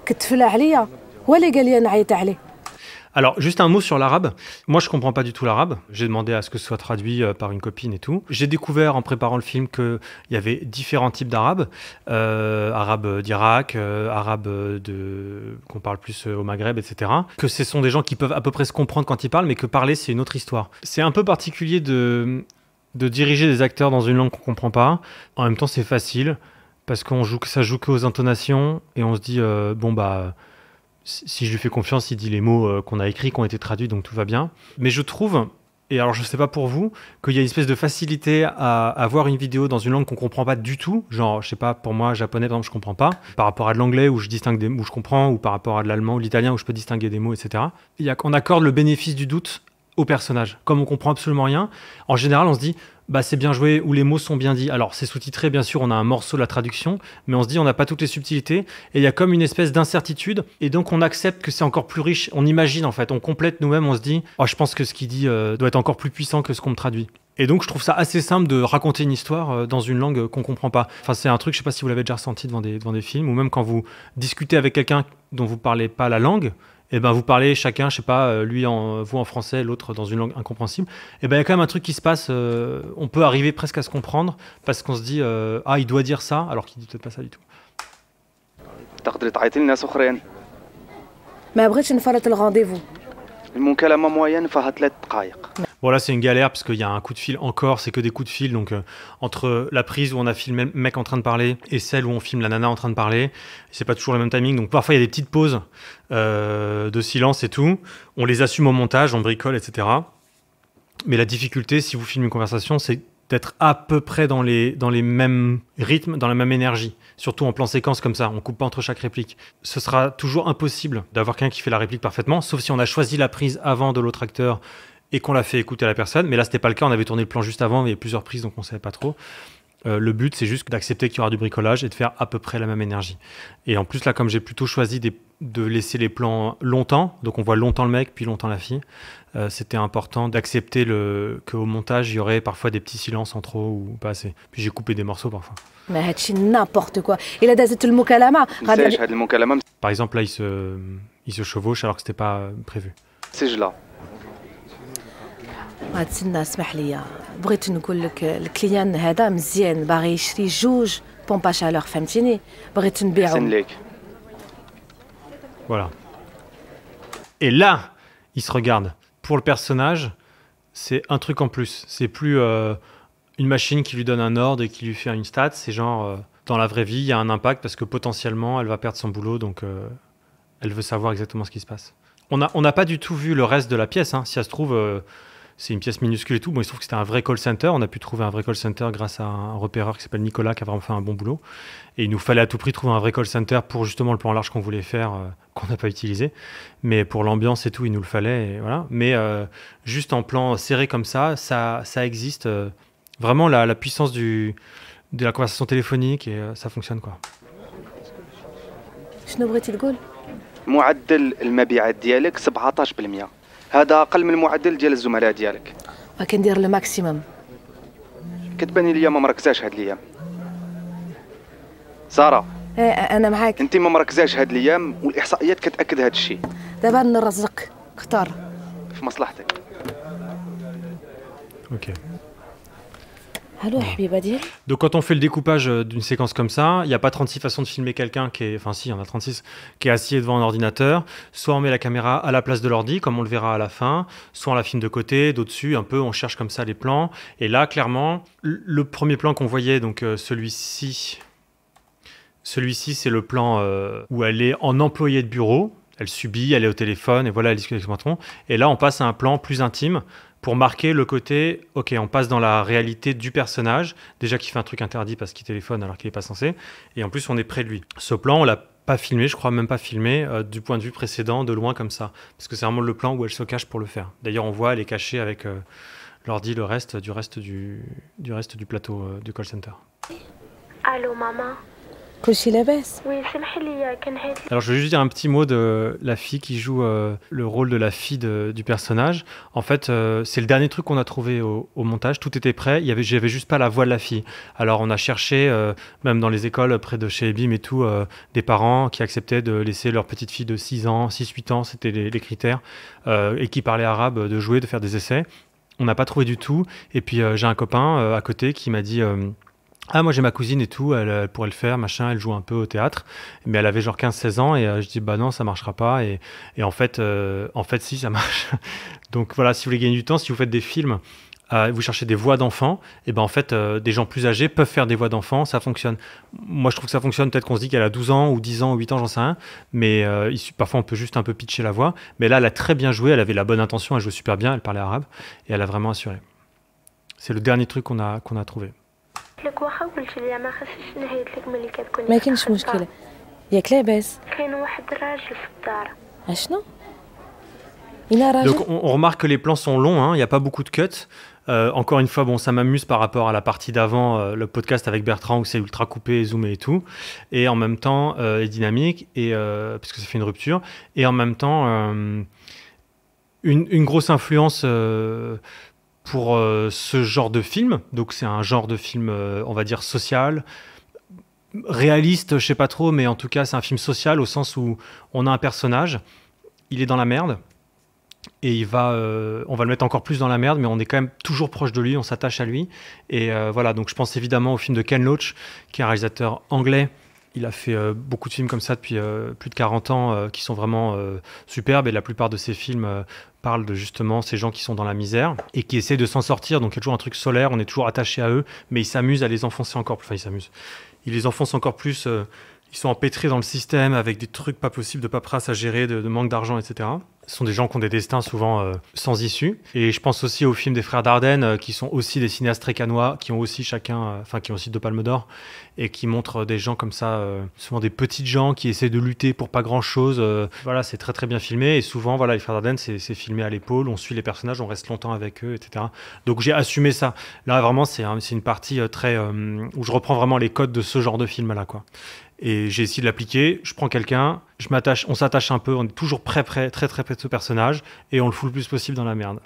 [SPEAKER 5] كتفلى عليا ولا قال لي نعيط عليه.
[SPEAKER 1] Alors, juste un mot sur l'arabe. Moi, je comprends pas du tout l'arabe. J'ai demandé à ce que ce soit traduit par une copine et tout. J'ai découvert en préparant le film qu'il y avait différents types d'arabe. Arabe d'Irak, arabe qu'on parle plus au Maghreb, etc. Que ce sont des gens qui peuvent à peu près se comprendre quand ils parlent, mais que parler, c'est une autre histoire. C'est un peu particulier de diriger des acteurs dans une langue qu'on comprend pas. En même temps, c'est facile parce ça joue qu'aux intonations et on se dit, bon, bah... Si je lui fais confiance, il dit les mots qu'on a écrits, qui ont été traduits, donc tout va bien. Mais je trouve, et alors je ne sais pas pour vous, qu'il y a une espèce de facilité à voir une vidéo dans une langue qu'on ne comprend pas du tout. Genre, je sais pas, pour moi, japonais, par exemple, je ne comprends pas. Par rapport à de l'anglais, où je distingue des mots, où je comprends, ou par rapport à de l'allemand ou l'italien, où je peux distinguer des mots, etc. On accorde le bénéfice du doute au personnage. Comme on comprend absolument rien, en général, on se dit... bah c'est bien joué, ou les mots sont bien dits. Alors c'est sous-titré, bien sûr, on a un morceau de la traduction, mais on se dit on n'a pas toutes les subtilités, et il y a comme une espèce d'incertitude, et donc on accepte que c'est encore plus riche, on imagine en fait, on complète nous-mêmes, on se dit oh, je pense que ce qu'il dit doit être encore plus puissant que ce qu'on me traduit. Et donc je trouve ça assez simple de raconter une histoire dans une langue qu'on comprend pas. Enfin c'est un truc, je sais pas si vous l'avez déjà ressenti devant des films, ou même quand vous discutez avec quelqu'un dont vous parlez pas la langue, et ben vous parlez chacun, je sais pas, vous en français, l'autre dans une langue incompréhensible. Et ben il y a quand même un truc qui se passe. On peut arriver presque à se comprendre parce qu'on se dit ah il doit dire ça alors qu'il dit peut-être pas ça du tout.
[SPEAKER 6] تقدري تعيطي لناس اخرين.
[SPEAKER 5] ما بغيتش نفرط الغانديفو.
[SPEAKER 6] المكالمة موين فيها 3 دقائق.
[SPEAKER 1] Bon là c'est une galère parce qu'il y a un coup de fil encore, c'est que des coups de fil, donc entre la prise où on a filmé le mec en train de parler et celle où on filme la nana en train de parler, c'est pas toujours le même timing, donc parfois il y a des petites pauses de silence et tout, on les assume au montage, on bricole, etc. Mais la difficulté si vous filmez une conversation, c'est d'être à peu près dans les mêmes rythmes, dans la même énergie. Surtout en plan séquence comme ça, on coupe pas entre chaque réplique. Ce sera toujours impossible d'avoir quelqu'un qui fait la réplique parfaitement, sauf si on a choisi la prise avant de l'autre acteur et qu'on l'a fait écouter à la personne. Mais là, c'était pas le cas, on avait tourné le plan juste avant, il y avait plusieurs prises, donc on savait pas trop. Le but, c'est juste d'accepter qu'il y aura du bricolage et de faire à peu près la même énergie. Et en plus, là, comme j'ai plutôt choisi de laisser les plans longtemps, donc on voit longtemps le mec, puis longtemps la fille, c'était important d'accepter qu'au montage, il y aurait parfois des petits silences en trop ou pas assez. Puis j'ai coupé des morceaux parfois.
[SPEAKER 5] ما هادشي n'importe quoi. إلا دازت المكالمة
[SPEAKER 6] نساش هاد المكالمه
[SPEAKER 1] Par exemple, là, il se chevauche alors que c'était pas prévu.
[SPEAKER 6] مسجله.
[SPEAKER 5] غتسنى اسمح لي بغيت نقول لك الكليان هذا مزيان باغي يشري جوج بومبا شالور فهمتيني بغيت
[SPEAKER 6] حسن
[SPEAKER 5] نبيعهم
[SPEAKER 6] ليك.
[SPEAKER 1] Voilà. Et là, il se regarde. Pour le personnage, c'est un truc en plus. C'est plus une machine qui lui donne un ordre et qui lui fait une stat. C'est genre, dans la vraie vie, il y a un impact parce que potentiellement, elle va perdre son boulot. Donc, elle veut savoir exactement ce qui se passe. On n'a pas du tout vu le reste de la pièce. Hein. Si ça se trouve, c'est une pièce minuscule et tout. Bon, il se trouve que c'était un vrai call center. On a pu trouver un vrai call center grâce à un repéreur qui s'appelle Nicolas, qui a vraiment fait un bon boulot. Et il nous fallait à tout prix trouver un vrai call center pour justement le plan large qu'on voulait faire, qu'on n'a pas utilisé. Mais pour l'ambiance et tout, il nous le fallait. Et voilà. Mais juste en plan serré comme ça existe. Vraiment la puissance de la conversation téléphonique et ça fonctionne quoi.
[SPEAKER 5] شنو بغيتي تقول
[SPEAKER 6] معدل المبيعات ديالك 17%. هذا اقل من المعدل ديال الزملاء ديالك.
[SPEAKER 5] كندير لو ماكسيموم
[SPEAKER 6] كتباني ليا ما مركزاش هاد الايام. ساره
[SPEAKER 5] انا معاك
[SPEAKER 6] انت ما مركزاش هاد الايام والاحصائيات كتاكد هاد الشيء.
[SPEAKER 5] دابا نرزقك اختار
[SPEAKER 6] في مصلحتك.
[SPEAKER 1] Ok.
[SPEAKER 5] الو حبيبه ديالي
[SPEAKER 1] Donc quand on fait le découpage d'une séquence comme ça, il n'y a pas 36 façons de filmer quelqu'un qui est... Enfin si, il y en a 36, qui est assis devant un ordinateur. Soit on met la caméra à la place de l'ordi, comme on le verra à la fin. Soit on la filme de côté, d'au-dessus, un peu, on cherche comme ça les plans. Et là, clairement, le premier plan qu'on voyait, donc celui-ci, c'est le plan où elle est en employé de bureau. Elle subit, elle est au téléphone, et voilà, elle discute avec son patron. Et là, on passe à un plan plus intime, pour marquer le côté, ok, on passe dans la réalité du personnage, déjà qui fait un truc interdit parce qu'il téléphone alors qu'il n'est pas censé, et en plus on est près de lui. Ce plan, on l'a pas filmé, je crois même pas filmé, du point de vue précédent, de loin comme ça, parce que c'est vraiment le plan où elle se cache pour le faire. D'ailleurs, on voit, elle est cachée avec l'ordi, le reste du plateau du call center.
[SPEAKER 7] Allô maman.
[SPEAKER 5] كلشي لاباس
[SPEAKER 7] Oui, سمحي لي كان هادي.
[SPEAKER 1] Alors je veux juste dire un petit mot de la fille qui joue le rôle de la fille du personnage. En fait, c'est le dernier truc qu'on a trouvé au montage. Tout était prêt. J'avais juste pas la voix de la fille. Alors on a cherché, même dans les écoles près de chez Ebim et tout, des parents qui acceptaient de laisser leur petite fille de 6 ans, 6-8 ans, c'était les critères, et qui parlait arabe, de jouer, de faire des essais. On n'a pas trouvé du tout. Et puis j'ai un copain à côté qui m'a dit... Ah, moi j'ai ma cousine et tout, elle pourrait le faire, machin, elle joue un peu au théâtre, mais elle avait genre 15-16 ans et je dis bah non, ça marchera pas, et en fait si, ça marche. Donc voilà, si vous voulez gagner du temps, si vous faites des films, vous cherchez des voix d'enfants, et ben en fait des gens plus âgés peuvent faire des voix d'enfants, ça fonctionne. Moi je trouve que ça fonctionne, peut-être qu'on se dit qu'elle a 12 ans ou 10 ans ou 8 ans, j'en sais rien, mais parfois on peut juste un peu pitcher la voix, mais là elle a très bien joué, elle avait la bonne intention, elle jouait super bien, elle parlait arabe, et elle a vraiment assuré. C'est le dernier truc qu'on a trouvé.
[SPEAKER 7] لك واخا قلت لي ما خصنيش نهيت لك ملي كتكوني
[SPEAKER 5] ما كاينش مشكله ياك لاباس
[SPEAKER 7] كاين واحد الراجل في الدار.
[SPEAKER 5] اشنو إنا راجل
[SPEAKER 1] Donc on remarque que les plans sont longs, hein, il n'y a pas beaucoup de cuts. Encore une fois, bon, ça m'amuse par rapport à la partie d'avant, le podcast avec Bertrand où c'est ultra coupé, zoomé et tout, et en même temps est dynamique, et parce que ça fait une rupture, et en même temps une grosse influence pour ce genre de film. Donc c'est un genre de film, on va dire social, réaliste, je sais pas trop, mais en tout cas c'est un film social au sens où on a un personnage, il est dans la merde, et on va le mettre encore plus dans la merde, mais on est quand même toujours proche de lui, on s'attache à lui, et voilà, donc je pense évidemment au film de Ken Loach, qui est un réalisateur anglais. Il a fait beaucoup de films comme ça depuis plus de 40 ans qui sont vraiment superbes, et la plupart de ces films parlent de justement ces gens qui sont dans la misère et qui essaient de s'en sortir. Donc il y a toujours un truc solaire, on est toujours attaché à eux, mais ils s'amusent à les enfoncer encore plus. Enfin, ils s'amusent. Ils les enfoncent encore plus. Ils sont empêtrés dans le système avec des trucs pas possibles de paperasse à gérer, de manque d'argent, etc. Ce sont des gens qui ont des destins souvent sans issue. Et je pense aussi aux films des frères Dardenne, qui sont aussi des cinéastes très canois, qui ont aussi qui ont aussi 2 palmes d'or, et qui montrent des gens comme ça, souvent des petites gens qui essaient de lutter pour pas grand-chose. Voilà, c'est très très bien filmé. Et souvent, voilà, les frères Dardenne, c'est filmé à l'épaule, on suit les personnages, on reste longtemps avec eux, etc. Donc j'ai assumé ça. Là, vraiment, c'est une partie très où je reprends vraiment les codes de ce genre de film-là, quoi. Et j'ai essayé de l'appliquer. Je prends quelqu'un, on s'attache un peu, on est toujours très près de ce personnage, et on le fout le plus possible dans la merde.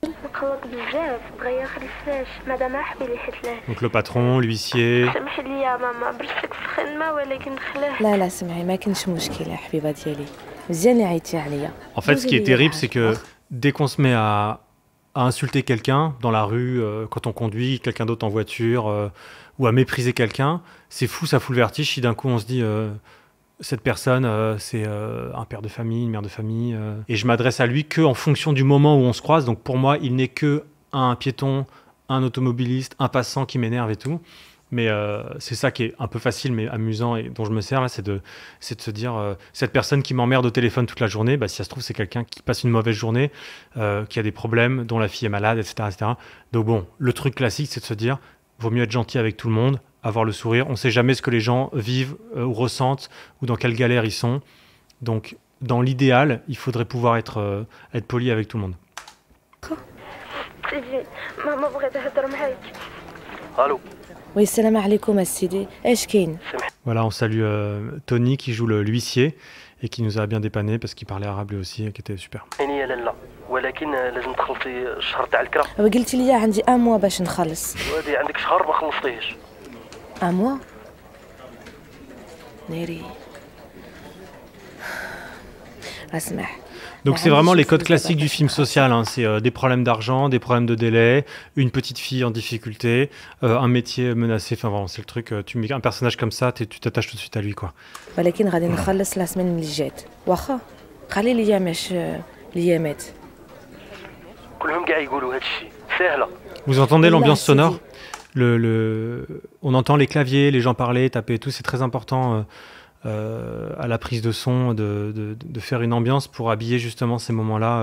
[SPEAKER 7] مقلق بزاف بغا ياخذ الفاش مادام حبي لي حيت له
[SPEAKER 1] Donc le patron, l'huissier.
[SPEAKER 7] سمح لي يا ماما برشك في الخدمه ولكن خلاه
[SPEAKER 5] لا لا سمعي ما كاينش مشكل يا حبيبه ديالي مزيان اللي عيطتي عليا.
[SPEAKER 1] En fait, ce qui est terrible, c'est que dès qu'on se met à insulter quelqu'un dans la rue, quand on conduit quelqu'un d'autre en voiture, ou à mépriser quelqu'un, c'est fou, ça fout le vertige. Si d'un coup on se dit cette personne, c'est un père de famille, une mère de famille, et je m'adresse à lui que en fonction du moment où on se croise. Donc pour moi, il n'est que un piéton, un automobiliste, un passant qui m'énerve et tout. Mais c'est ça qui est un peu facile mais amusant et dont je me sers là, c'est de se dire cette personne qui m'emmerde au téléphone toute la journée, bah, si ça se trouve c'est quelqu'un qui passe une mauvaise journée, qui a des problèmes, dont la fille est malade, etc., etc. Donc bon, le truc classique, c'est de se dire vaut mieux être gentil avec tout le monde, avoir le sourire. On ne sait jamais ce que les gens vivent ou ressentent ou dans quelle galère ils sont. Donc dans l'idéal, il faudrait pouvoir être poli avec tout le monde.
[SPEAKER 7] تيجي ماما بغات تهضر معاك
[SPEAKER 8] الو
[SPEAKER 5] وي السلام عليكم السيدي اش كاين؟
[SPEAKER 1] Voilà, on salue Tony qui joue l'huissier et qui nous a bien dépanné parce qu'il parlait arabe lui aussi et qui était super.
[SPEAKER 8] عينيا لالا ولكن لازم تخلصي الشهر تاع الكرا
[SPEAKER 5] قلتي لي عندي ان موا باش نخلص.
[SPEAKER 8] وهادي عندك شهر ما خلصتيهش
[SPEAKER 5] ان موا ناري اسمح.
[SPEAKER 1] Donc c'est vraiment les codes classiques du film social, hein. C'est des problèmes d'argent, des problèmes de délai, une petite fille en difficulté, un métier menacé, enfin vraiment c'est le truc, tu mets un personnage comme ça, tu t'attaches tout de suite à lui, quoi.
[SPEAKER 5] ولكن غادي نخلص لا سمين اللي جات واخا خلي لي ماش ليامات.
[SPEAKER 8] كلهم كاع يقولوا هاد الشيء سهله.
[SPEAKER 1] Vous entendez l'ambiance sonore? On entend les claviers, les gens parler, taper et tout, c'est très important à la prise de son, de faire une ambiance pour habiller justement ces moments-là,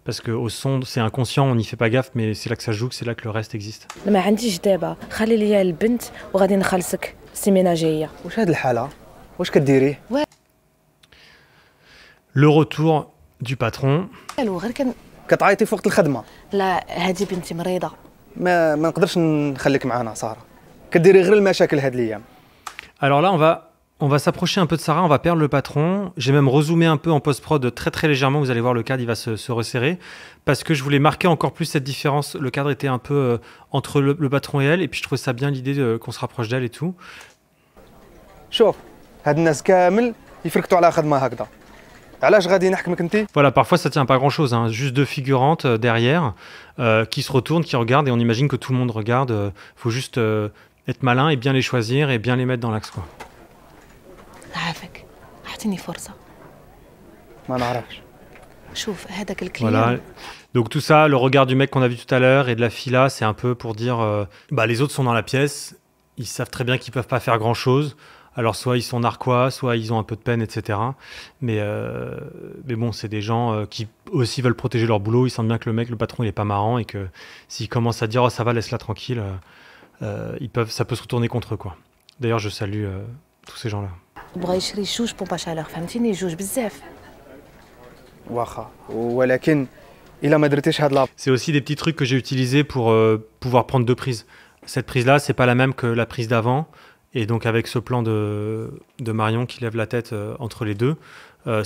[SPEAKER 1] parce qu'au son, c'est inconscient, on n'y fait pas gaffe, mais c'est là que ça joue, c'est là que le reste existe.
[SPEAKER 5] ما عنديش دابا خلي لي البنت وغادي نخلصك السيمانه جايه.
[SPEAKER 6] واش هاد الحاله واش كديري؟
[SPEAKER 1] Le retour du patron.
[SPEAKER 5] الو غير كان
[SPEAKER 6] كتعيطي في وقت الخدمه؟
[SPEAKER 5] لا هذه بنتي مريضه.
[SPEAKER 6] ما نقدرش نخليك معانا ساره، كديري غير المشاكل هاد الايام.
[SPEAKER 1] Alors là, on va s'approcher un peu de Sarah, on va perdre le patron. J'ai même rezoomé un peu en post-prod très très légèrement. Vous allez voir, le cadre il va se resserrer parce que je voulais marquer encore plus cette différence. Le cadre était un peu entre le patron et elle, et puis je trouvais ça bien l'idée qu'on se rapproche d'elle et tout.
[SPEAKER 6] شوف هاد الناس كامل يفركتوا على خدمه هكذا، علاش غادي نحكمك انت؟
[SPEAKER 1] Voilà, parfois ça tient pas grand-chose, hein. Juste 2 figurantes derrière qui se retournent, qui regardent, et on imagine que tout le monde regarde. Faut juste être malin et bien les choisir et bien les mettre dans l'axe, quoi.
[SPEAKER 5] عافاك اعطيني فرصه.
[SPEAKER 6] ما نعرفش.
[SPEAKER 5] شوف هذاك الكليان.
[SPEAKER 1] Voilà. Donc tout ça, le regard du mec qu'on a vu tout à l'heure et de la fille là, c'est un peu pour dire bah, les autres sont dans la pièce, ils savent très bien qu'ils peuvent pas faire grand-chose. Alors soit ils sont narquois, soit ils ont un peu de peine, etc. Mais bon, c'est des gens qui aussi veulent protéger leur boulot. Ils sentent bien que le patron, il est pas marrant et que s'ils commencent à dire « Oh, ça va, laisse-la tranquille », ça peut se retourner contre eux, quoi. D'ailleurs, je salue tous ces gens-là.
[SPEAKER 5] بغا يشري جوج بومبا شالور فهمتيني جوج بزاف.
[SPEAKER 6] واخا ولكن الا ما درتيش هاد لا.
[SPEAKER 1] C'est aussi des petits trucs que j'ai utilisés pour pouvoir prendre 2 prises. Cette prise-là, c'est pas la même que la prise d'avant. Et donc avec ce plan de Marion qui lève la tête entre les deux,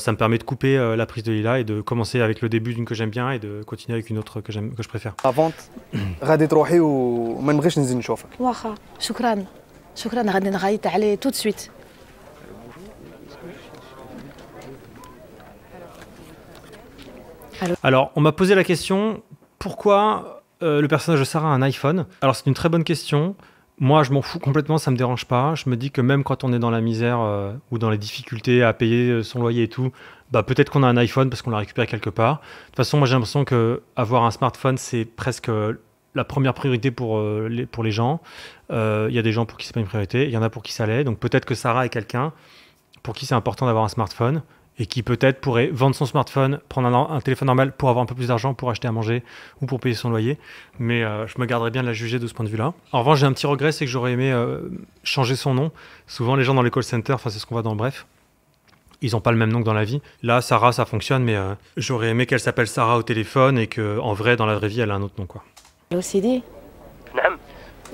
[SPEAKER 1] ça me permet de couper la prise de Lila et de commencer avec le début d'une que j'aime bien et de continuer avec une autre que je préfère.
[SPEAKER 6] افونت غادي تروحي وما نبغيش نزيد نشوفك.
[SPEAKER 5] واخا شكرا غادي نغيط عليه tout de suite.
[SPEAKER 1] Alors, on m'a posé la question, pourquoi le personnage de Sarah a un iPhone? Alors, c'est une très bonne question. Moi, je m'en fous complètement, ça me dérange pas. Je me dis que même quand on est dans la misère ou dans les difficultés à payer son loyer et tout, bah, peut-être qu'on a un iPhone parce qu'on l'a récupéré quelque part. De toute façon, moi, j'ai l'impression qu'avoir un smartphone, c'est presque la première priorité pour les gens. Il y a des gens pour qui c'est pas une priorité, il y en a pour qui ça l'est. Donc, peut-être que Sarah est quelqu'un pour qui c'est important d'avoir un smartphone. et qui peut-être pourrait vendre son smartphone, prendre un téléphone normal pour avoir un peu plus d'argent pour acheter à manger ou pour payer son loyer. Mais je me garderais bien de la juger de ce point de vue-là. En revanche, j'ai un petit regret, c'est que j'aurais aimé changer son nom. Souvent, les gens dans les call centers, enfin c'est ce qu'on voit dans Bref, ils n'ont pas le même nom que dans la vie. Là, Sarah, ça fonctionne, mais j'aurais aimé qu'elle s'appelle Sarah au téléphone et qu'en vrai, dans la vraie vie, elle a un autre nom, quoi.
[SPEAKER 5] l'OCD.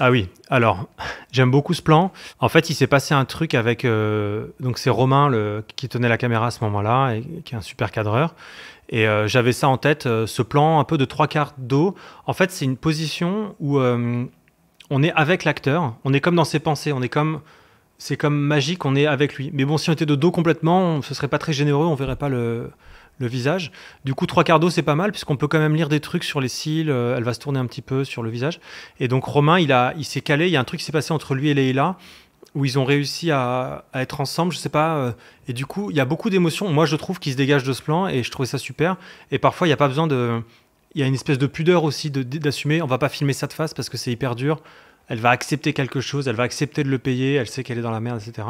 [SPEAKER 1] Ah oui, alors, j'aime beaucoup ce plan. En fait, il s'est passé un truc avec... donc, c'est Romain qui tenait la caméra à ce moment-là, et qui est un super cadreur. Et j'avais ça en tête, ce plan un peu de 3/4 dos. En fait, c'est une position où on est avec l'acteur, on est comme dans ses pensées, c'est comme magique, on est avec lui. Mais bon, si on était de dos complètement, ce serait pas très généreux, on verrait pas le visage. Du coup, 3/4 dos, c'est pas mal, puisqu'on peut quand même lire des trucs sur les cils, elle va se tourner un petit peu sur le visage. Et donc, Romain, il s'est calé, il y a un truc qui s'est passé entre lui et Leïla, où ils ont réussi à être ensemble, je sais pas. Et du coup, il y a beaucoup d'émotions, moi, je trouve, qui se dégagent de ce plan, et je trouvais ça super. Et parfois, il n'y a pas besoin de... Il y a une espèce de pudeur aussi d'assumer, on va pas filmer ça de face, parce que c'est hyper dur. Elle va accepter quelque chose, elle va accepter de le payer, elle sait qu'elle est dans la merde, etc.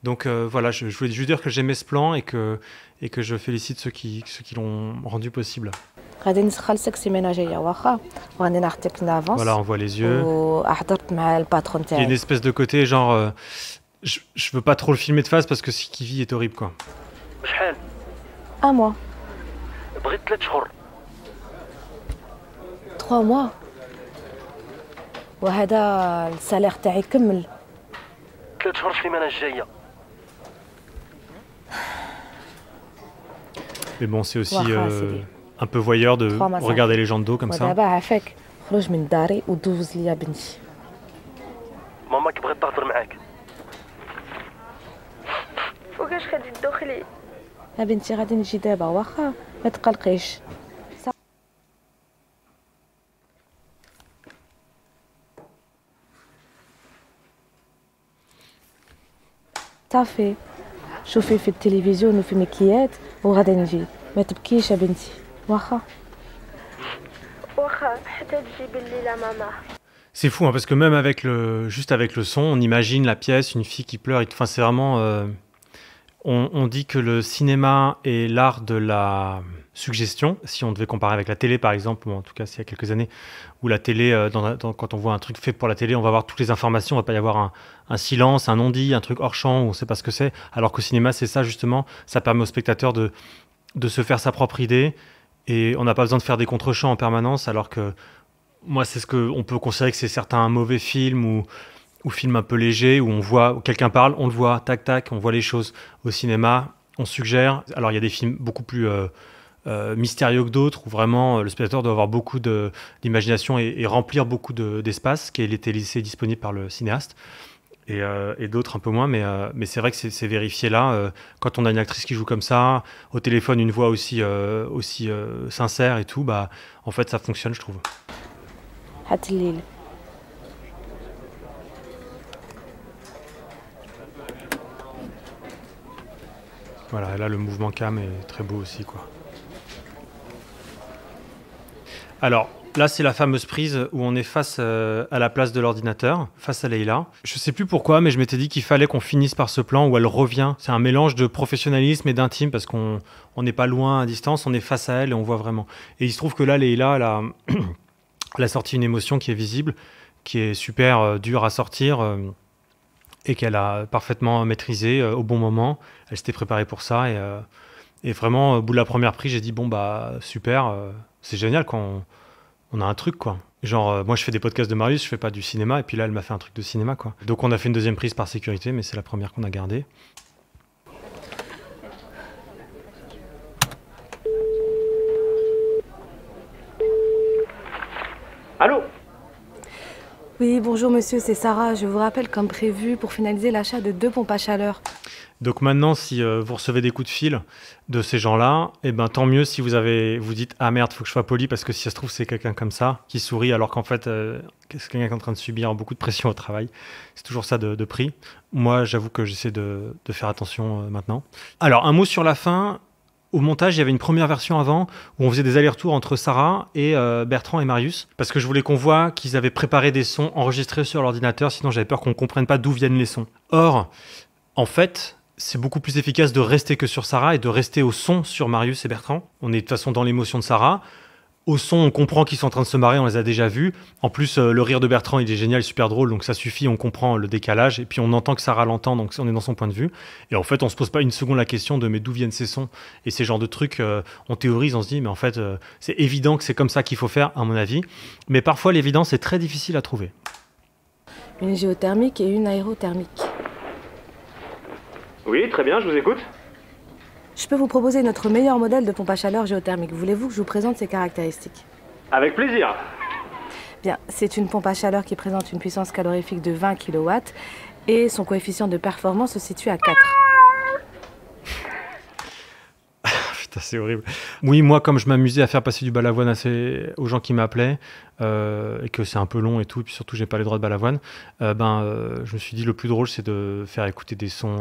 [SPEAKER 1] Donc voilà, je voulais juste dire que j'aimais ce plan et que je félicite ceux qui l'ont rendu possible.
[SPEAKER 5] غادي نخلصك السيمانه جايه واخا وغادي نعطيك نافونس.
[SPEAKER 1] Voilà, on voit les yeux.
[SPEAKER 5] وحضرت مع الباترون
[SPEAKER 1] Il y a une
[SPEAKER 5] تاعي.
[SPEAKER 1] espèce de côté genre, je veux pas trop le filmer de face parce que ce qu'il vit est horrible, quoi.
[SPEAKER 8] بشحال
[SPEAKER 5] Un mois,
[SPEAKER 8] بغيت 3 شهور
[SPEAKER 5] 3 mois. وهذا السالير تاعي كمل.
[SPEAKER 8] 3 شهور السيمانه الجايه.
[SPEAKER 1] Mais bon, c'est aussi
[SPEAKER 5] واخا سيدي.
[SPEAKER 1] un peu voyeur de
[SPEAKER 5] 3 mois, ça.
[SPEAKER 1] regarder les gens de dos comme ça.
[SPEAKER 5] ودابا عافاك خرج من داري ودوز ليا بنتي.
[SPEAKER 8] ماماك بغات تهضر معاك.
[SPEAKER 7] فوقاش غادي تدخلي؟
[SPEAKER 5] ها بنتي غادي نجي دابا واخا ما تقلقيش. صافي شوفي في التلفزيون وفي مكيات وغادي نجي ما تبكيش يا بنتي واخا.
[SPEAKER 7] واخا حتى تجيب الليلة ماما.
[SPEAKER 1] C'est fou, hein, parce que même juste avec le son, on imagine la pièce, une fille qui pleure. Enfin, c'est vraiment... on dit que le cinéma est l'art de la suggestion. Si on devait comparer avec la télé, par exemple, ou en tout cas, c'est il y a quelques années, où la télé, quand on voit un truc fait pour la télé, on va avoir toutes les informations, on va pas y avoir un silence, un non-dit, un truc hors champ, où on sait pas ce que c'est. Alors qu'au cinéma, c'est ça, justement. Ça permet au spectateur de se faire sa propre idée. Et on n'a pas besoin de faire des contre-champs en permanence, alors que moi, c'est ce qu'on peut considérer que c'est certains mauvais films ou films un peu légers, où on voit, où quelqu'un parle, on le voit, tac, tac, on voit les choses. Au cinéma, on suggère. Alors, il y a des films beaucoup plus mystérieux que d'autres, où vraiment le spectateur doit avoir beaucoup d'imagination et remplir beaucoup d'espace, qui était laissé disponible par le cinéaste. Et d'autres un peu moins, mais c'est vrai que c'est vérifié là. Quand on a une actrice qui joue comme ça, au téléphone, une voix aussi sincère et tout, bah, en fait, ça fonctionne, je trouve.
[SPEAKER 5] هات الليل.
[SPEAKER 1] Voilà, et là, le mouvement cam est très beau aussi, quoi. Alors, là, c'est la fameuse prise où on est face à la place de l'ordinateur, face à Leïla. Je sais plus pourquoi, mais je m'étais dit qu'il fallait qu'on finisse par ce plan où elle revient. C'est un mélange de professionnalisme et d'intime, parce qu'on n'est pas loin à distance, on est face à elle et on voit vraiment. Et il se trouve que là, Leïla, elle a sorti une émotion qui est visible, qui est super dure à sortir et qu'elle a parfaitement maîtrisée au bon moment. Elle s'était préparée pour ça et vraiment, au bout de la première prise, j'ai dit bon bah super, c'est génial quand on a un truc, quoi. Genre moi je fais des podcasts de Marius, je fais pas du cinéma, et puis là elle m'a fait un truc de cinéma, quoi. Donc on a fait une deuxième prise par sécurité, mais c'est la première qu'on a gardée.
[SPEAKER 8] Allô?
[SPEAKER 5] Oui, bonjour monsieur, c'est Sarah. Je vous rappelle comme prévu pour finaliser l'achat de 2 pompes à chaleur.
[SPEAKER 1] Donc maintenant, si vous recevez des coups de fil de ces gens-là, eh ben, tant mieux si vous dites « Ah merde, faut que je sois poli parce que si ça se trouve, c'est quelqu'un comme ça qui sourit alors qu'en fait, c'est quelqu'un qui est en train de subir beaucoup de pression au travail. » C'est toujours ça de prix. Moi, j'avoue que j'essaie de faire attention maintenant. Alors, un mot sur la fin. Au montage, il y avait une première version avant où on faisait des allers-retours entre Sarah et Bertrand et Marius parce que je voulais qu'on voit qu'ils avaient préparé des sons enregistrés sur l'ordinateur, sinon j'avais peur qu'on ne comprenne pas d'où viennent les sons. Or, en fait, c'est beaucoup plus efficace de rester que sur Sarah et de rester au son sur Marius et Bertrand. On est de toute façon dans l'émotion de Sarah. Au son, on comprend qu'ils sont en train de se marrer, on les a déjà vus. En plus, le rire de Bertrand, il est génial, super drôle, donc ça suffit, on comprend le décalage. Et puis on entend que Sarah l'entend, donc on est dans son point de vue. Et en fait, on se pose pas une seconde la question de mais d'où viennent ces sons et ces genres de trucs. On théorise, on se dit mais en fait, c'est évident que c'est comme ça qu'il faut faire, à mon avis. Mais parfois, l'évidence est très difficile à trouver.
[SPEAKER 5] Une géothermique et une aérothermique.
[SPEAKER 2] Oui, très bien, je vous écoute.
[SPEAKER 5] Je peux vous proposer notre meilleur modèle de pompe à chaleur géothermique. Voulez-vous que je vous présente ses caractéristiques?
[SPEAKER 2] Avec plaisir.
[SPEAKER 5] Bien, c'est une pompe à chaleur qui présente une puissance calorifique de 20 kW et son coefficient de performance se situe à 4.
[SPEAKER 1] Putain, c'est horrible. Oui, moi, comme je m'amusais à faire passer du balavoine aux gens qui m'appelaient, et que c'est un peu long et tout, et puis surtout, j'ai pas les droits de balavoine, je me suis dit, le plus drôle, c'est de faire écouter des sons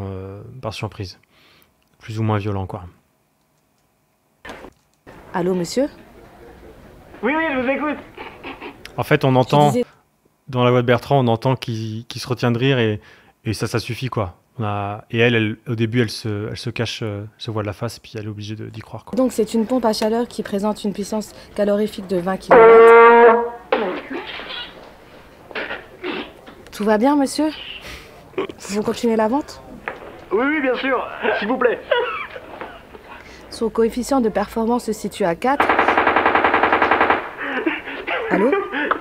[SPEAKER 1] par surprise. Plus ou moins violents, quoi.
[SPEAKER 5] Allô, monsieur?
[SPEAKER 2] Oui, je vous écoute.
[SPEAKER 1] En fait, on entend, dans la voix de Bertrand, on entend qu'il se retient de rire, et ça suffit, quoi. Et elle, au début, elle se cache, se voit de la face, et puis elle est obligée d'y croire, quoi.
[SPEAKER 5] Donc, c'est une pompe à chaleur qui présente une puissance calorifique de 20 kW. Tout va bien, monsieur? Vous continuez la vente?
[SPEAKER 8] Oui, bien sûr, s'il vous plaît.
[SPEAKER 5] Son coefficient de performance se situe à 4. Allô?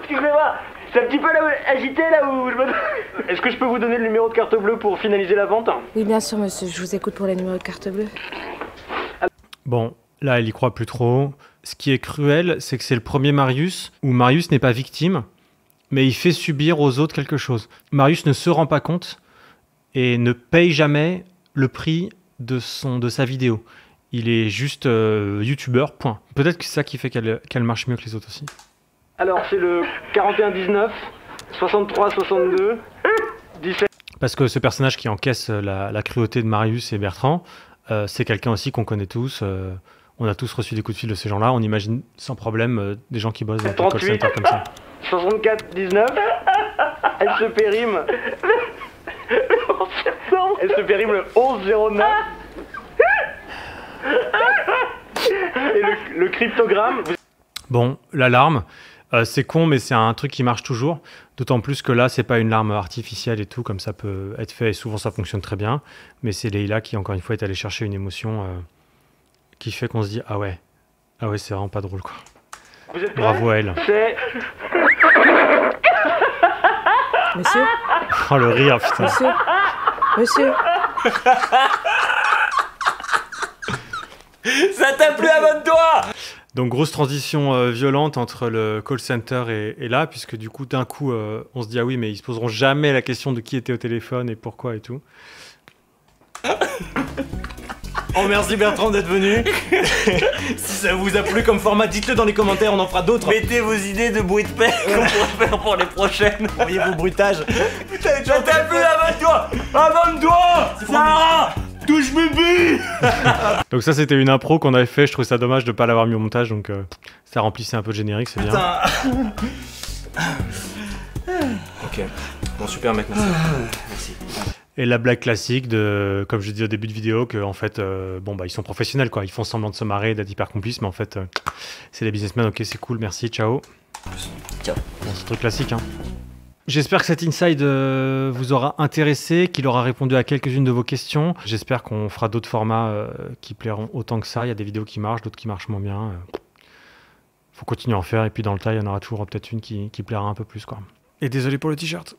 [SPEAKER 8] Excusez-moi, c'est un petit peu agité là où je me... Est-ce que je peux vous donner le numéro de carte bleue pour finaliser la vente?
[SPEAKER 5] Oui, bien sûr, monsieur. Je vous écoute pour les numéros de carte bleue.
[SPEAKER 1] Bon, là, elle y croit plus trop. Ce qui est cruel, c'est que c'est le premier Marius où Marius n'est pas victime, mais il fait subir aux autres quelque chose. Marius ne se rend pas compte et ne paye jamais le prix de sa vidéo. Il est juste youtubeur, point. Peut-être que c'est ça qui fait qu'elle marche mieux que les autres aussi.
[SPEAKER 8] Alors, c'est le 41 19 63 62 17.
[SPEAKER 1] Parce que ce personnage qui encaisse la cruauté de Marius et Bertrand, c'est quelqu'un aussi qu'on connaît tous. On a tous reçu des coups de fil de ces gens-là. On imagine sans problème des gens qui bossent dans des call centers comme ça.
[SPEAKER 8] 64 19. Elle se périme. Elle se périme le 11 09. Et le cryptogramme.
[SPEAKER 1] Bon, l'alarme, c'est con, mais c'est un truc qui marche toujours. D'autant plus que là, c'est pas une larme artificielle et tout, comme ça peut être fait. Et souvent, ça fonctionne très bien. Mais c'est Leïla qui, encore une fois, est allée chercher une émotion qui fait qu'on se dit ah ouais, c'est vraiment pas drôle, quoi. Bravo à elle.
[SPEAKER 5] Monsieur?
[SPEAKER 1] Oh, le rire, putain.
[SPEAKER 5] Monsieur?
[SPEAKER 3] Ça t'a plu, abonne-toi!
[SPEAKER 1] Donc, grosse transition violente entre le call center et là, puisque du coup, d'un coup, on se dit ah oui, mais ils se poseront jamais la question de qui était au téléphone et pourquoi et tout.
[SPEAKER 2] Oh, merci Bertrand d'être venu. Si ça vous a plu comme format, dites-le dans les commentaires, on en fera d'autres.
[SPEAKER 3] Mettez vos idées de bruit de paix qu'on pourrait faire pour les prochaines.
[SPEAKER 2] Envoyez vos bruitages.
[SPEAKER 3] Putain, ça t'a plu, abonne-toi! Abonne-toi! Sarah! Touche bébé!
[SPEAKER 1] Donc ça, c'était une impro qu'on avait fait. Je trouve ça dommage de ne pas l'avoir mis au montage, donc ça remplissait un peu le générique, c'est bien.
[SPEAKER 2] Ok, bon super mec, merci. Merci.
[SPEAKER 1] Et la blague classique de, comme je dis au début de vidéo, que en fait, ils sont professionnels, quoi. Ils font semblant de se marrer, d'être hyper complices, mais en fait, c'est des businessmen. Ok, c'est cool, merci, ciao.
[SPEAKER 3] Ciao.
[SPEAKER 1] Bon, c'est un truc classique, hein. J'espère que cet inside vous aura intéressé, qu'il aura répondu à quelques-unes de vos questions. J'espère qu'on fera d'autres formats qui plairont autant que ça. Il y a des vidéos qui marchent, d'autres qui marchent moins bien. Faut continuer à en faire, et puis dans le tas, il y en aura toujours peut-être une qui plaira un peu plus, quoi. Et désolé pour le t-shirt.